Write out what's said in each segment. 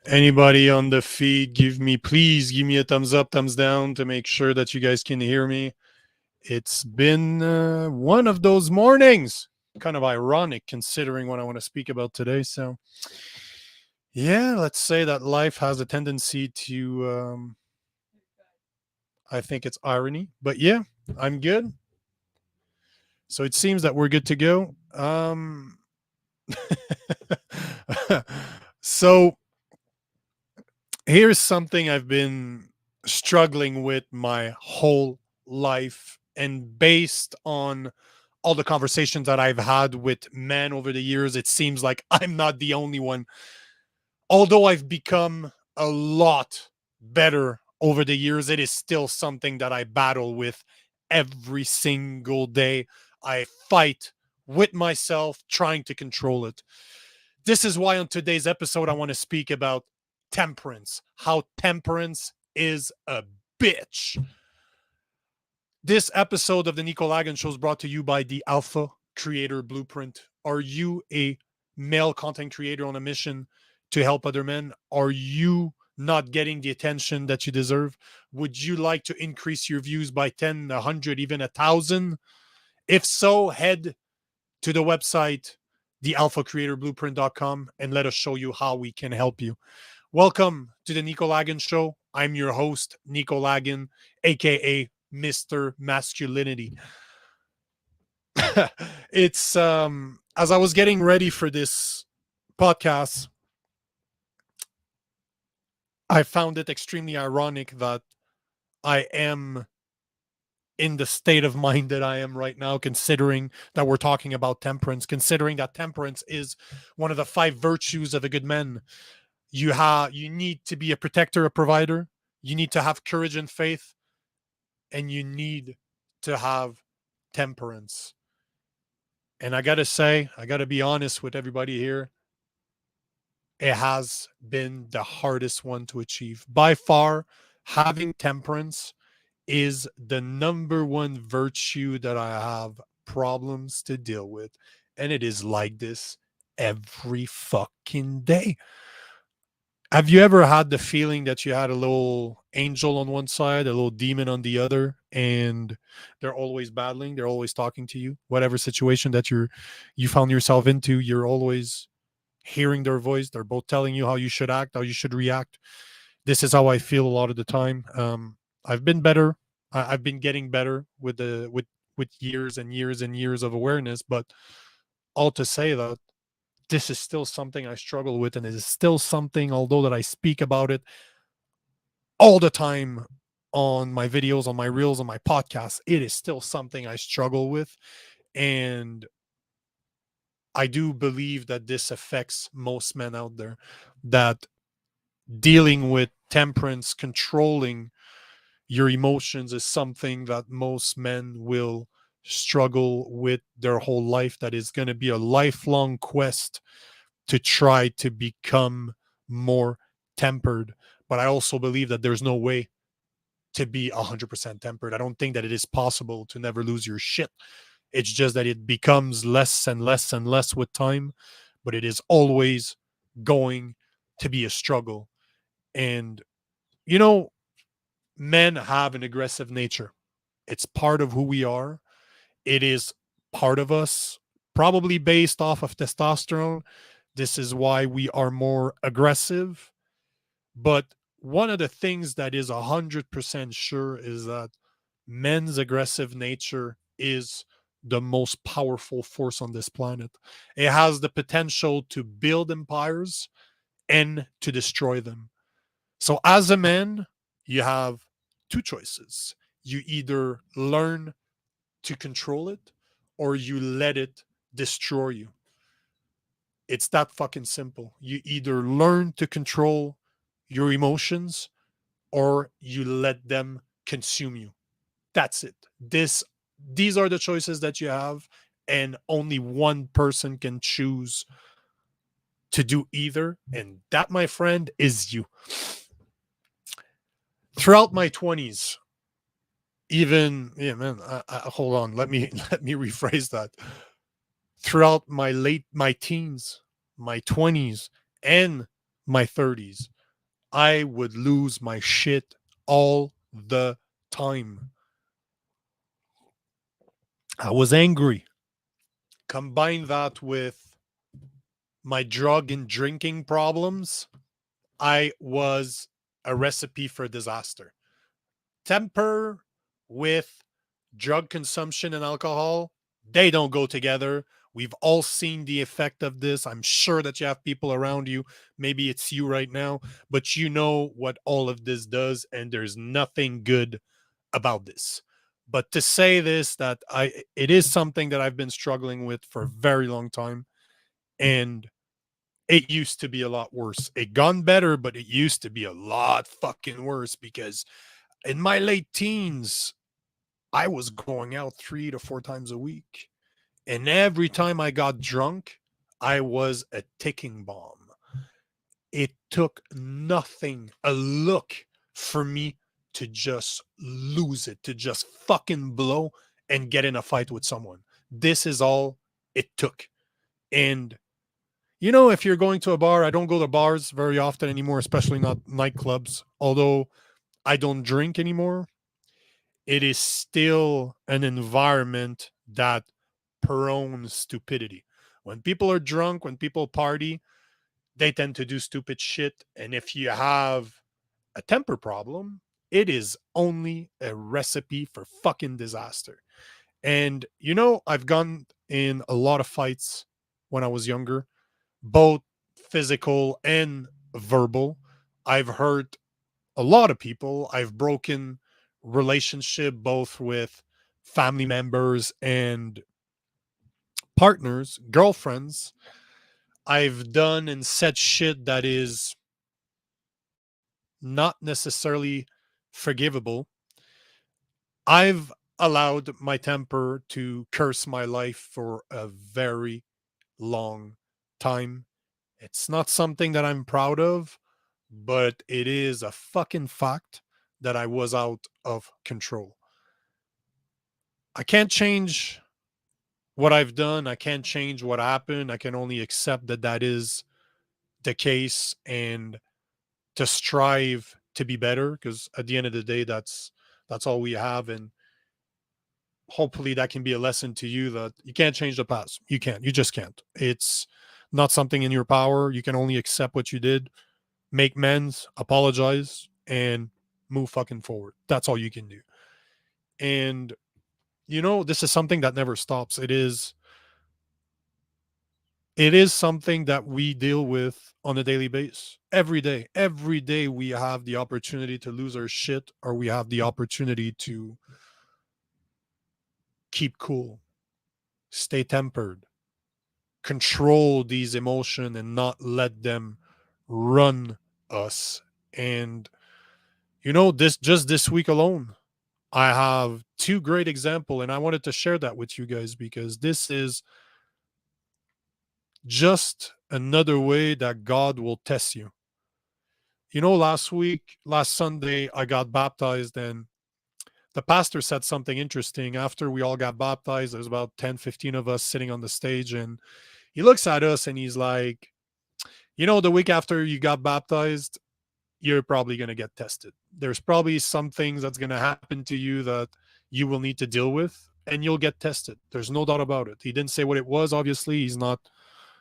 Anybody on the feed, please give me a thumbs up, thumbs down to make sure that you guys can hear me. It's been one of those mornings. Kind of ironic considering what I want to speak about today. So, yeah, let's say that life has a tendency to, I think it's irony. But yeah, I'm good. So it seems that we're good to go. So here's something I've been struggling with my whole life, and based on all the conversations that I've had with men over the years, it seems like I'm not the only one. Although I've become a lot better over the years, it is still something that I battle with every single day. I fight with myself trying to control it. This is why on today's episode, I want to speak about temperance, how temperance is a bitch. This episode of the Nico Lagan Show is brought to you by the Alpha Creator Blueprint. Are you a male content creator on a mission to help other men? Are you not getting the attention that you deserve? Would you like to increase your views by 10, 100, even 1,000? If so, head to the website, thealphacreatorblueprint.com, and let us show you how we can help you. Welcome to the Nico Lagan Show. I'm your host, Nico Lagan, aka Mr. Masculinity. It's as I was getting ready for this podcast, I found it extremely ironic that I am in the state of mind that I am right now, considering that we're talking about temperance, considering that temperance is one of the 5 virtues of a good man. You need to be a protector, a provider. You need to have courage and faith, and you need to have temperance. And I gotta say, I gotta be honest with everybody here. It has been the hardest one to achieve. By far, having temperance is the number one virtue that I have problems to deal with. And it is like this every fucking day. Have you ever had the feeling that you had a little angel on one side, a little demon on the other, and they're always battling, they're always talking to you? Whatever situation that you found yourself into, you're always hearing their voice. They're both telling you how you should act, how you should react. This is how I feel a lot of the time. I've been better. I've been getting better with years and years and years of awareness, but all to say that this is still something I struggle with, and it is still something, although that I speak about it all the time on my videos, on my reels, on my podcasts, it is still something I struggle with. And I do believe that this affects most men out there, that dealing with temperance, controlling your emotions is something that most men will struggle with their whole life, that is going to be a lifelong quest to try to become more tempered. But I also believe that there's no way to be 100% tempered. I don't think that it is possible to never lose your shit. It's just that it becomes less and less and less with time, but it is always going to be a struggle. And, you know, men have an aggressive nature. It's part of who we are. It is part of us, probably based off of testosterone. This is why we are more aggressive. But one of the things that is 100% sure is that men's aggressive nature is the most powerful force on this planet. It has the potential to build empires and to destroy them. So, as a man, you have two choices. You either learn to control it or you let it destroy you. It's that fucking simple. You either learn to control your emotions or you let them consume you. That's it. These are the choices that you have, and only one person can choose to do either, and that, my friend, is you. Throughout my 20s, even yeah, man, hold on, let me let me rephrase that. Throughout my teens, my 20s, and my 30s, I would lose my shit all the time. I was angry. Combine that with my drug and drinking problems, I was a recipe for disaster. Temper with drug consumption and alcohol, they don't go together. We've all seen the effect of this. I'm sure that you have people around you. Maybe it's you right now, but you know what all of this does, and there's nothing good about this. But to say this, that it is something that I've been struggling with for a very long time, and it used to be a lot worse. It gone better, but it used to be a lot fucking worse because in my late teens, I was going out 3 to 4 times a week. And every time I got drunk, I was a ticking bomb. It took nothing, a look for me to just lose it, to just fucking blow and get in a fight with someone. This is all it took. And if you're going to a bar, I don't go to bars very often anymore, especially not nightclubs. Although I don't drink anymore, it is still an environment that prones stupidity. When people are drunk, when people party, they tend to do stupid shit. And if you have a temper problem, it is only a recipe for fucking disaster. And I've gone in a lot of fights when I was younger, both physical and verbal. I've hurt a lot of people. I've broken relationship both with family members and partners, girlfriends. I've done and said shit that is not necessarily forgivable. I've allowed my temper to curse my life for a very long time. It's not something that I'm proud of, but it is a fucking fact that I was out of control. I can't change what I've done. I can't change what happened. I can only accept that that is the case and to strive to be better, because at the end of the day, that's all we have. And hopefully that can be a lesson to you that you can't change the past. You can't. You just can't. It's not something in your power. You can only accept what you did, make amends, apologize, and move fucking forward. That's all you can do. And this is something that never stops. It is something that we deal with on a daily basis. Every day. Every day we have the opportunity to lose our shit, or we have the opportunity to keep cool, stay tempered, control these emotions and not let them run us. And this week alone, I have two great examples, and I wanted to share that with you guys because this is just another way that God will test you. Last Sunday, I got baptized, and the pastor said something interesting. After we all got baptized, there's about 10, 15 of us sitting on the stage, and he looks at us and he's like, the week after you got baptized, you're probably going to get tested. There's probably some things that's going to happen to you that you will need to deal with, and you'll get tested. There's no doubt about it. He didn't say what it was. Obviously, he's not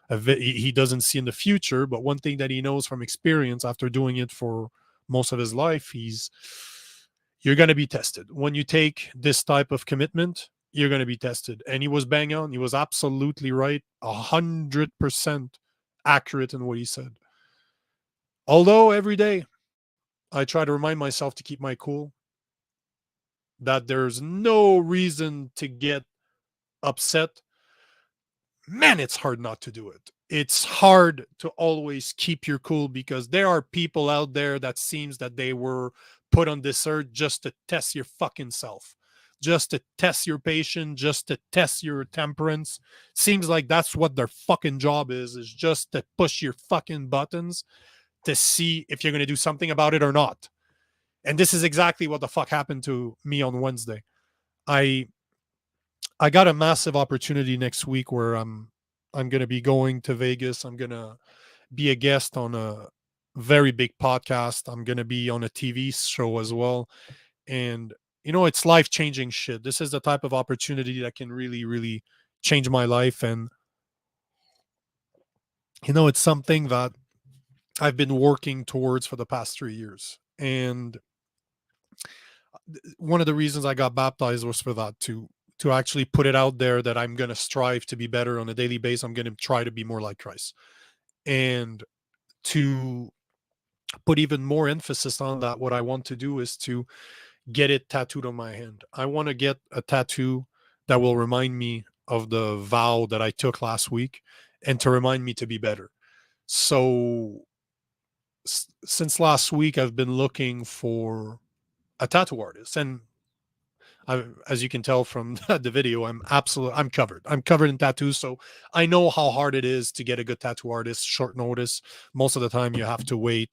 he doesn't see in the future, but one thing that he knows from experience after doing it for most of his life, you're going to be tested. When you take this type of commitment, you're going to be tested. And he was bang on. He was absolutely right, 100% accurate in what he said. Although every day I try to remind myself to keep my cool, that there's no reason to get upset. Man, it's hard not to do it. It's hard to always keep your cool because there are people out there that seems that they were put on this earth just to test your fucking self, just to test your patience, just to test your temperance. Seems like that's what their fucking job is just to push your fucking buttons to see if you're going to do something about it or not. And this is exactly what the fuck happened to me on Wednesday. I I got a massive opportunity next week where I'm going to be going to Vegas. I'm going to be a guest on very big podcast. I'm going to be on a TV show as well. And, it's life changing shit. This is the type of opportunity that can really, really change my life. And, it's something that I've been working towards for the past 3 years. And one of the reasons I got baptized was for that, to actually put it out there that I'm going to strive to be better on a daily basis. I'm going to try to be more like Christ. And to put even more emphasis on that, what I want to do is to get it tattooed on my hand. I want to get a tattoo that will remind me of the vow that I took last week and to remind me to be better. So since last week, I've been looking for a tattoo artist. And as you can tell from the video, I'm covered. I'm covered in tattoos. So I know how hard it is to get a good tattoo artist, short notice. Most of the time you have to wait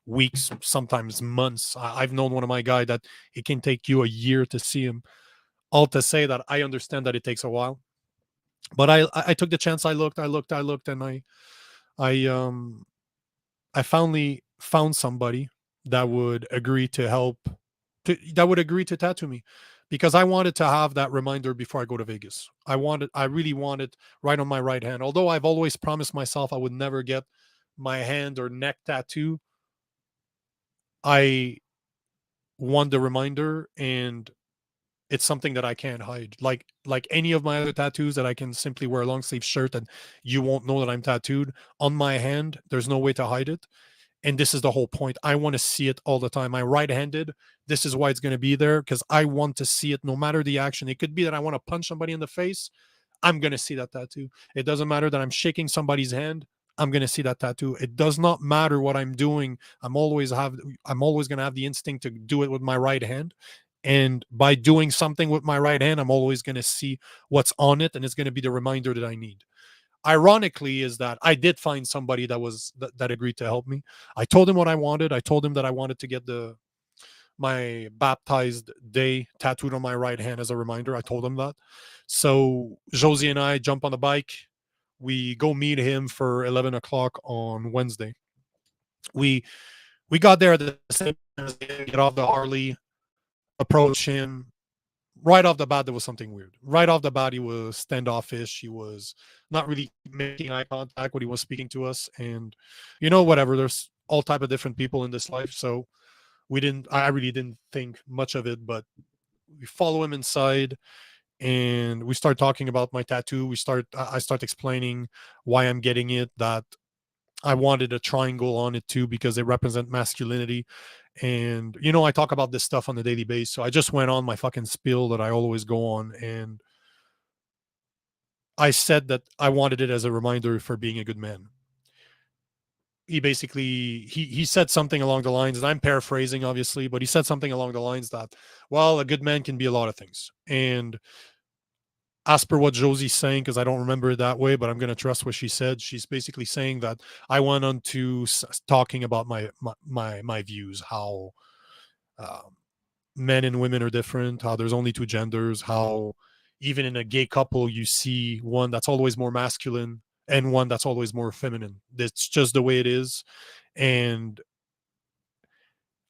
weeks, sometimes months. I've known one of my guy that it can take you a year to see him. All to say that I understand that it takes a while, but I took the chance. I looked, and I I finally found somebody that would agree to help, that would agree to tattoo me, because I wanted to have that reminder before I go to Vegas. I really wanted right on my right hand. Although I've always promised myself I would never get my hand or neck tattoo, I want the reminder, and it's something that I can't hide. Like any of my other tattoos that I can simply wear a long sleeve shirt and you won't know that I'm tattooed. On my hand, there's no way to hide it. And this is the whole point. I want to see it all the time. I'm right-handed. This is why it's going to be there, because I want to see it no matter the action. It could be that I want to punch somebody in the face. I'm going to see that tattoo. It doesn't matter that I'm shaking somebody's hand. I'm going to see that tattoo. It does not matter what I'm doing. I'm always going to have the instinct to do it with my right hand. And by doing something with my right hand, I'm always going to see what's on it, and it's going to be the reminder that I need. Ironically, is that I did find somebody that agreed to help me. I told him what I wanted. I told him that I wanted to get the my baptized day tattooed on my right hand as a reminder. I told him that. So Josie and I jump on the bike. We go meet him for 11 o'clock on Wednesday. We we got there at the same time as him, get off the Harley, approach him. Right off the bat, there was something weird. Right off the bat, he was standoffish. He was not really making eye contact when he was speaking to us. And whatever. There's all type of different people in this life, so we didn't. I really didn't think much of it. But we follow him inside, and we start talking about my tattoo. I start explaining why I'm getting it. That I wanted a triangle on it too because it represents masculinity. And I talk about this stuff on a daily basis. So I just went on my fucking spiel that I always go on, and I said that I wanted it as a reminder for being a good man. He basically he said something along the lines, and I'm paraphrasing obviously, but he said something along the lines that, well, a good man can be a lot of things. And as per what Josie's saying, because I don't remember it that way, but I'm going to trust what she said. She's basically saying that I went on to talking about my views, how um, men and women are different, how there's only two genders, how even in a gay couple you see one that's always more masculine and one that's always more feminine. That's just the way it is. And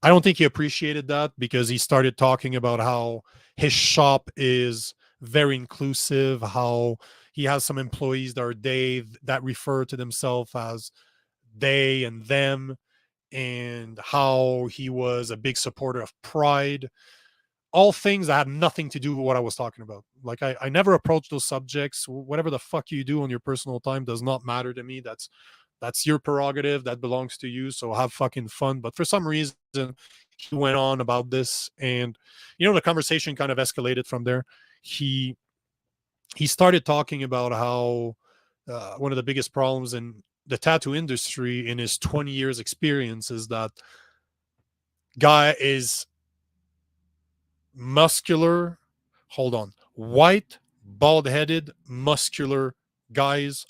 I don't think he appreciated that, because he started talking about how his shop is very inclusive, how he has some employees that are they, that refer to themselves as they and them, and how he was a big supporter of pride. All things that had nothing to do with what I was talking about. Like I never approach those subjects. Whatever the fuck you do on your personal time does not matter to me. That's your prerogative. That belongs to you. So have fucking fun. But for some reason, he went on about this, and the conversation kind of escalated from there. He he started talking about how one of the biggest problems in the tattoo industry in his 20 years experience is that guy is muscular, hold on, white, bald headed, muscular guys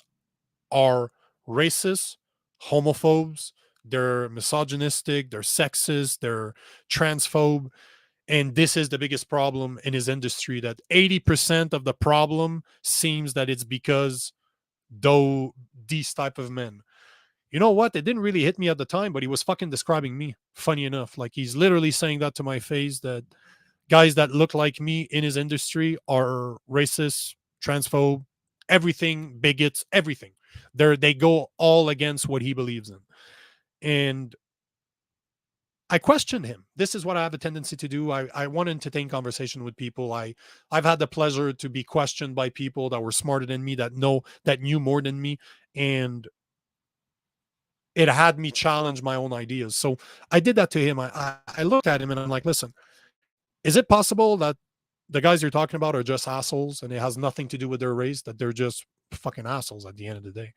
are racist, homophobes, they're misogynistic, they're sexist, they're transphobe. And this is the biggest problem in his industry, that 80% of the problem seems that it's because though these type of men. You know what? It didn't really hit me at the time, but he was fucking describing me. Funny enough, like he's literally saying that to my face, that guys that look like me in his industry are racist, transphobe, everything, bigots, everything. They go all against what he believes in. And I questioned him. This is what I have a tendency to do. I want to entertain conversation with people. I've had the pleasure to be questioned by people that were smarter than me, that knew more than me, and it had me challenge my own ideas. So I did that to him. I looked at him and I'm like, listen, is it possible that the guys you're talking about are just assholes and it has nothing to do with their race, that they're just fucking assholes at the end of the day?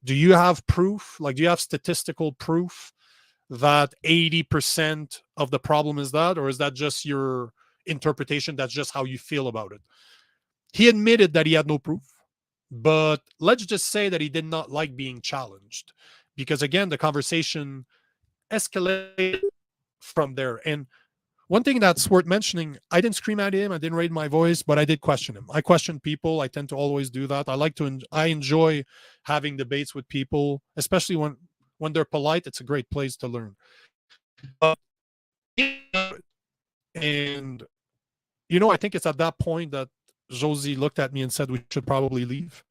Do you have proof? Like, do you have statistical proof that 80% of the problem is that, or is that just your interpretation? That's just how you feel about it. He admitted that he had no proof, but let's just say that he did not like being challenged, because again, the conversation escalated from there. And one thing that's worth mentioning, I didn't scream at him, I didn't raise my voice, but I did question him. I question people. I tend to always do that. I enjoy having debates with people, especially when they're polite. It's a great place to learn. But, and I think it's at that point that Josie looked at me and said we should probably leave.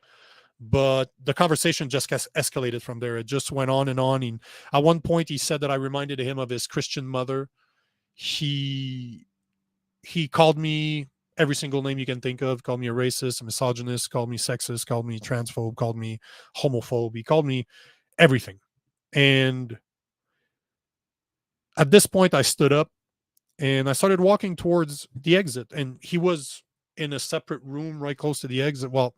But the conversation just escalated from there. It just went on and on. And at one point, he said that I reminded him of his Christian mother. He called me every single name you can think of. Called me a racist, a misogynist, called me sexist, called me transphobe, called me homophobe. He called me everything. And at this point, I stood up and I started walking towards the exit. And he was in a separate room right close to the exit. Well,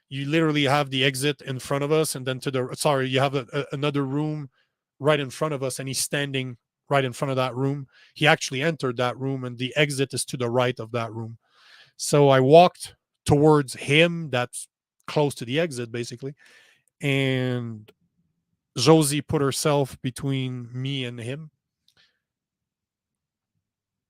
you literally have the exit in front of us, and then you have another room right in front of us, and he's standing right in front of that room. He actually entered that room, and the exit is to the right of that room. So I walked towards him, that's close to the exit, basically. And Josie put herself between me and him.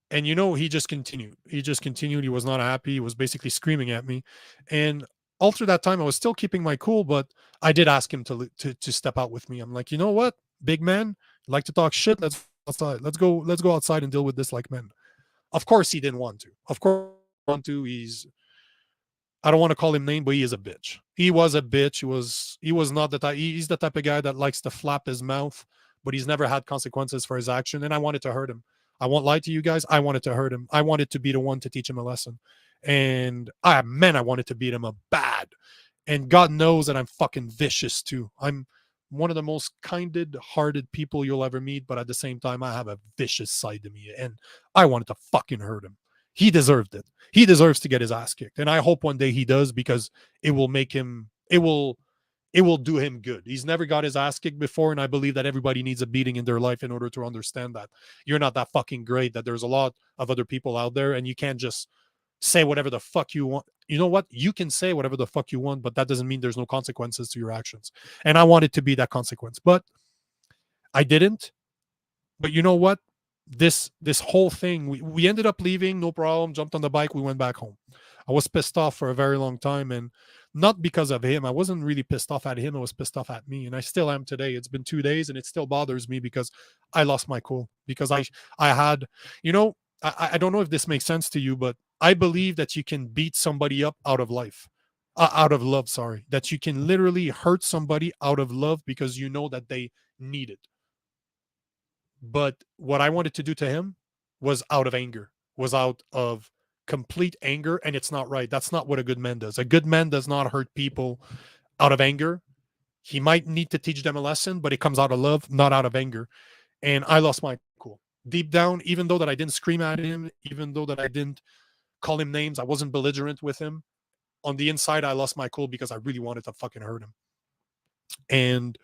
And he just continued. He just continued. He was not happy. He was basically screaming at me. And all through that time, I was still keeping my cool, but I did ask him to step out with me. I'm like, you know what, big man, like to talk shit. Let's outside. Let's go outside and deal with this like men. Of course, he didn't want to. Of course, he didn't want to. I don't want to call him name, but he is a bitch. He was a bitch. He was not the type. He's the type of guy that likes to flap his mouth, but he's never had consequences for his action. And I wanted to hurt him. I won't lie to you guys. I wanted to hurt him. I wanted to be the one to teach him a lesson. And I wanted to beat him up bad. And God knows that I'm fucking vicious too. I'm one of the most kinded hearted people you'll ever meet, but at the same time, I have a vicious side to me. And I wanted to fucking hurt him. He deserved it. He deserves to get his ass kicked. And I hope one day he does, because it will make him, it will do him good. He's never got his ass kicked before, and I believe that everybody needs a beating in their life in order to understand that you're not that fucking great, that there's a lot of other people out there, and you can't just say whatever the fuck you want. You know what? You can say whatever the fuck you want, but that doesn't mean there's no consequences to your actions. And I wanted to be that consequence, but I didn't. But you know what? This whole thing, we ended up leaving, no problem, jumped on the bike, we went back home. I was pissed off for a very long time, and not because of him. I wasn't really pissed off at him, I was pissed off at me, and I still am today. It's been 2 days and it still bothers me because I lost my cool, because I had, I don't know if this makes sense to you, but I believe that you can beat somebody up out of life, out of love, sorry, that you can literally hurt somebody out of love because you know that they need it. But what I wanted to do to him was out of anger, was out of complete anger. And it's not right. That's not what a good man does. A good man does not hurt people out of anger. He might need to teach them a lesson, but it comes out of love, not out of anger. And I lost my cool. Deep down, even though that I didn't scream at him, even though that I didn't call him names, I wasn't belligerent with him. On the inside, I lost my cool because I really wanted to fucking hurt him. And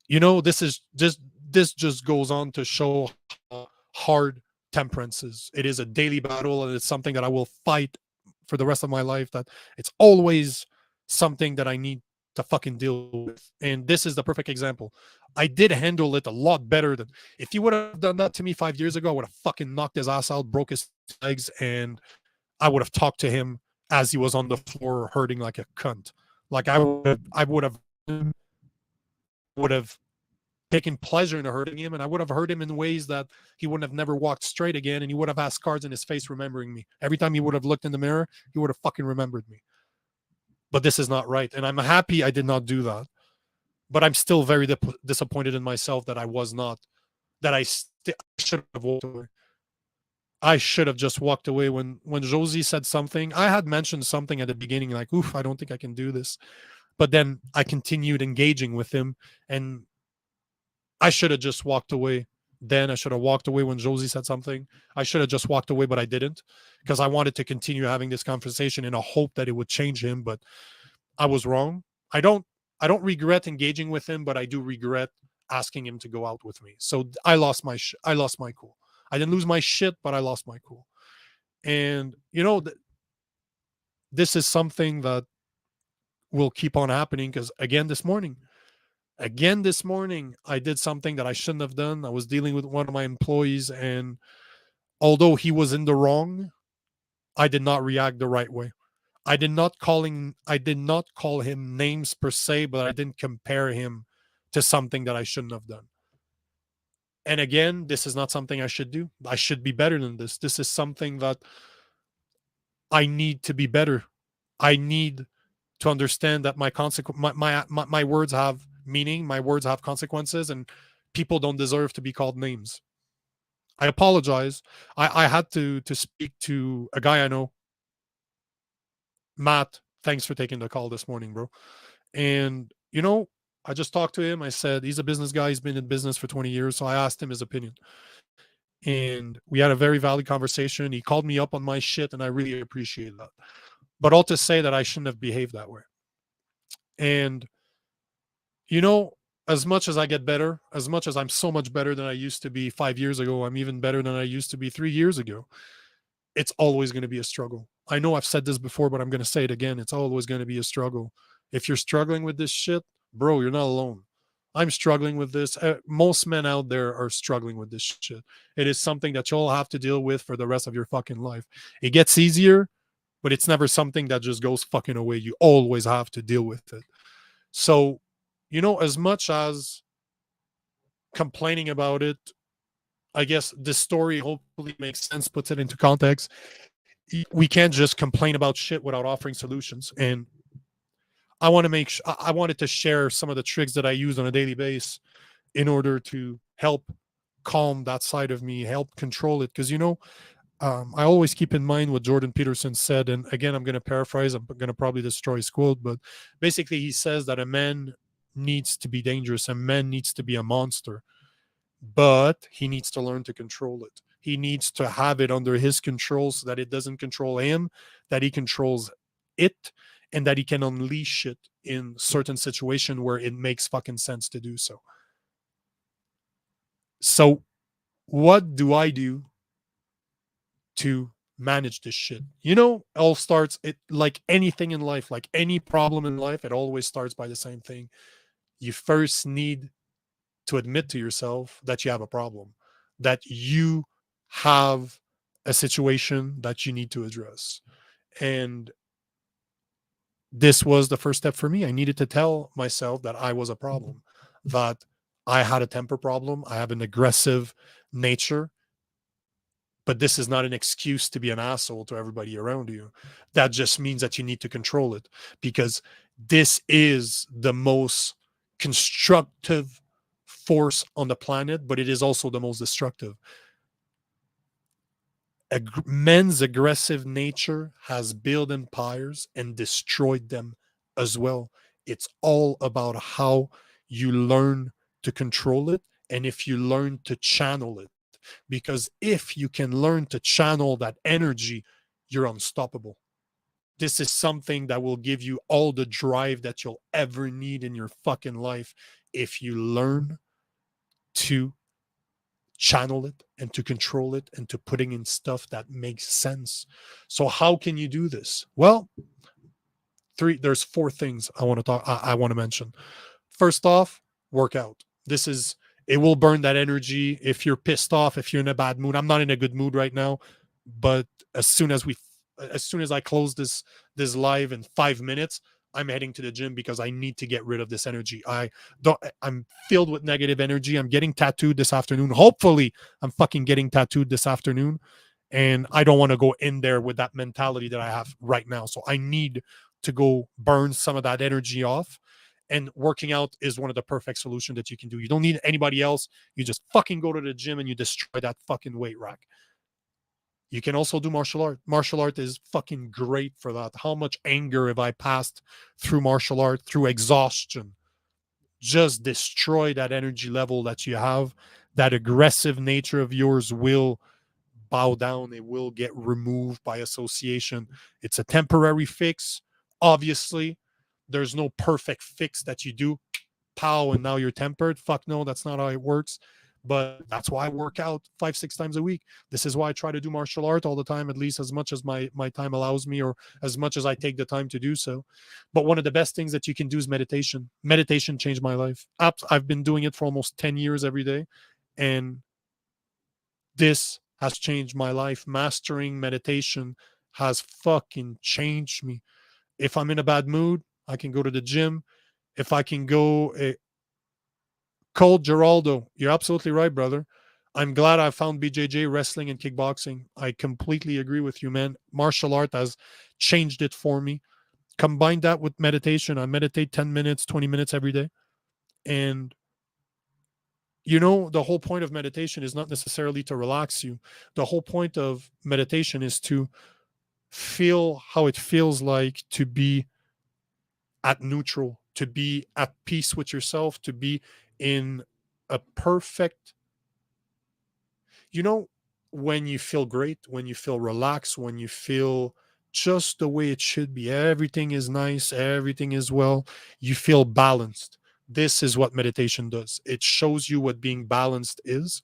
this just goes on to show how hard temperance is. It is a daily battle, and it's something that I will fight for the rest of my life. That it's always something that I need to fucking deal with. And this is the perfect example. I did handle it a lot better than if you would have done that to me 5 years ago. I would have fucking knocked his ass out, broke his legs, and I would have talked to him as he was on the floor hurting like a cunt. Like I would have would have taken pleasure in hurting him, and I would have hurt him in ways that he wouldn't have never walked straight again, and he would have had scars in his face remembering me. Every time he would have looked in the mirror, he would have fucking remembered me. But this is not right, and I'm happy I did not do that. But I'm still very disappointed in myself that I was not. That I should have walked away. I should have just walked away when Josie said something. I had mentioned something at the beginning, like, "Oof, I don't think I can do this." But then I continued engaging with him, and I should have just walked away. Then I should have walked away when Josie said something. I should have just walked away, but I didn't, because I wanted to continue having this conversation in a hope that it would change him. But I was wrong. I don't. I don't regret engaging with him, but I do regret asking him to go out with me. So I lost my. I lost my cool. I didn't lose my shit, but I lost my cool. And this is something that will keep on happening, because again this morning I did something that I shouldn't have done. I was dealing with one of my employees, and although he was in the wrong, I did not react the right way. I did not call him names per se, but I didn't compare him to something that I shouldn't have done. And again, this is not something I should do. I should be better than this. This is something that I need to be better. I need to understand that my words have meaning, my words have consequences, and people don't deserve to be called names. I apologize. I had to speak to a guy I know, Matt. Thanks for taking the call this morning, bro. And I just talked to him. I said he's a business guy. He's been in business for 20 years. So I asked him his opinion. And we had a very valid conversation. He called me up on my shit, and I really appreciate that. But all to say that I shouldn't have behaved that way. And you know, as much as I get better, as much as I'm so much better than I used to be 5 years ago, I'm even better than I used to be 3 years ago. It's always going to be a struggle. I know I've said this before, but I'm going to say it again. It's always going to be a struggle. If you're struggling with this shit, bro, you're not alone. I'm struggling with this. Most men out there are struggling with this shit. It is something that you'll have to deal with for the rest of your fucking life. It gets easier, but it's never something that just goes fucking away. You always have to deal with it. So, as much as complaining about it, I guess this story hopefully makes sense, puts it into context. We can't just complain about shit without offering solutions. And I wanted to share some of the tricks that I use on a daily basis in order to help calm that side of me, help control it. Because I always keep in mind what Jordan Peterson said, and again, I'm going to paraphrase. I'm going to probably destroy his quote, but basically, he says that a man needs to be dangerous, a man needs to be a monster, but he needs to learn to control it. He needs to have it under his control so that it doesn't control him, that he controls it, and that he can unleash it in certain situation where it makes fucking sense to do so. So, what do I do to manage this shit? All starts it like anything in life, like any problem in life, it always starts by the same thing. You first need to admit to yourself that you have a problem, that you have a situation that you need to address. And this was the first step for me. I needed to tell myself that I was a problem, that I had a temper problem, I have an aggressive nature, but this is not an excuse to be an asshole to everybody around you. That just means that you need to control it, because this is the most constructive force on the planet, but it is also the most destructive. Men's aggressive nature has built empires and destroyed them as well. It's all about how you learn to control it, and if you learn to channel it. Because if you can learn to channel that energy, you're unstoppable. This is something that will give you all the drive that you'll ever need in your fucking life if you learn to channel it and to control it and to putting in stuff that makes sense. So how can you do this? Well, there's four things I want to mention. First off, work out. It will burn that energy. If you're pissed off, if you're in a bad mood, I'm not in a good mood right now, but as soon as I close this live in 5 minutes, I'm heading to the gym because I need to get rid of this energy. I'm filled with negative energy. I'm getting tattooed this afternoon. Hopefully, I'm fucking getting tattooed this afternoon. And I don't want to go in there with that mentality that I have right now. So I need to go burn some of that energy off. And working out is one of the perfect solutions that you can do. You don't need anybody else. You just fucking go to the gym and you destroy that fucking weight rack. You can also do martial art. Martial art is fucking great for that. How much anger have I passed through martial art, through exhaustion? Just destroy that energy level that you have. That aggressive nature of yours will bow down. It will get removed by association. It's a temporary fix. Obviously, there's no perfect fix that you do pow and now you're tempered. Fuck no, that's not how it works. But that's why I work out 5-6 times a week. This is why I try to do martial art all the time, at least as much as my time allows me, or as much as I take the time to do so. But one of the best things that you can do is meditation. Meditation changed my life. I've been doing it for almost 10 years every day, and this has changed my life. Mastering meditation has fucking changed me. If I'm in a bad mood, I can go to the gym. If I can go, Cold Geraldo, you're absolutely right, brother. I'm glad I found BJJ, wrestling, and kickboxing. I completely agree with you, man. Martial art has changed it for me. Combine that with meditation. I meditate 10 minutes, 20 minutes every day. And the whole point of meditation is not necessarily to relax you. The whole point of meditation is to feel how it feels like to be at neutral, to be at peace with yourself, to be in a perfect, you know, when you feel great, when you feel relaxed, when you feel just the way it should be, everything is nice, everything is well, you feel balanced. This is what meditation does. It shows you what being balanced is.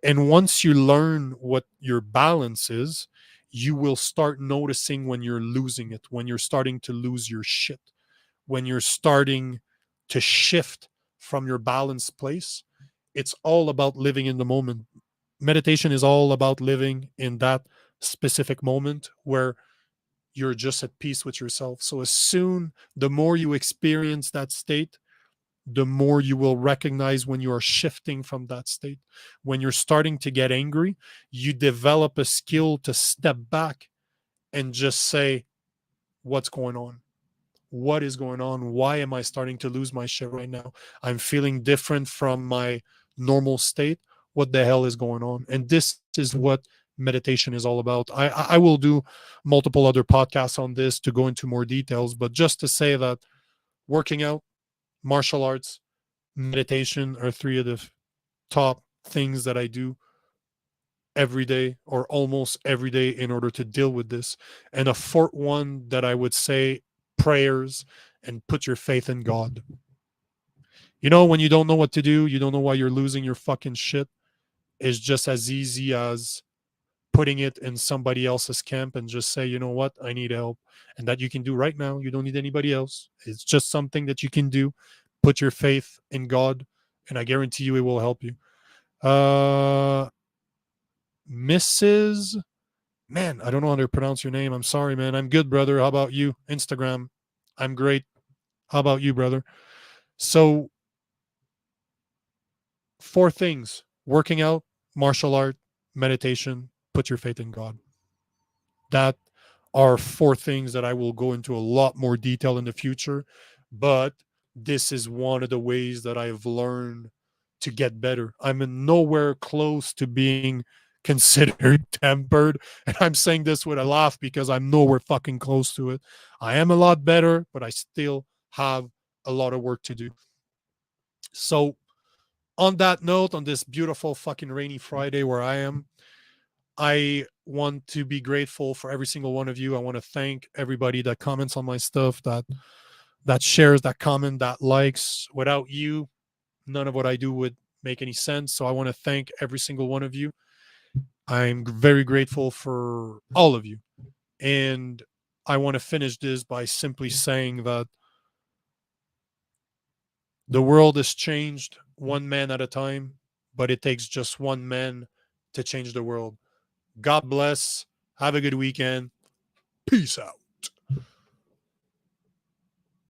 And once you learn what your balance is, you will start noticing when you're losing it, when you're starting to lose your shit, when you're starting to shift from your balanced place. It's all about living in the moment. Meditation is all about living in that specific moment where you're just at peace with yourself. So the more you experience that state, the more you will recognize when you are shifting from that state. When you're starting to get angry, you develop a skill to step back and just say, what's going on? What is going on? Why am I starting to lose my shit right now? I'm feeling different from my normal state. What the hell is going on? And this is what meditation is all about. I will do multiple other podcasts on this to go into more details, but just to say that working out, martial arts, meditation are three of the top things that I do every day or almost every day in order to deal with this. And a fourth one that I would say, prayers and put your faith in God. When you don't know what to do, you don't know why you're losing your fucking shit, is just as easy as putting it in somebody else's camp and just say, you know what, I need help. And that you can do right now. You don't need anybody else. It's just something that you can do. Put your faith in God, and I guarantee you it will help you. Mrs. Man, I don't know how to pronounce your name. I'm sorry, man. I'm good, brother. How about you? Instagram. I'm great. How about you, brother? So, four things: working out, martial art, meditation, put your faith in God. That are four things that I will go into a lot more detail in the future. But this is one of the ways that I've learned to get better. I'm in nowhere close to being considered tempered. And I'm saying this with a laugh because I'm nowhere fucking close to it. I am a lot better, but I still have a lot of work to do. So, on that note, on this beautiful fucking rainy Friday where I am, I want to be grateful for every single one of you. I want to thank everybody that comments on my stuff, that shares, that comment, that likes. Without you, none of what I do would make any sense. So I want to thank every single one of you. I'm very grateful for all of you. And I want to finish this by simply saying that the world has changed one man at a time, but it takes just one man to change the world. God bless. Have a good weekend. Peace out.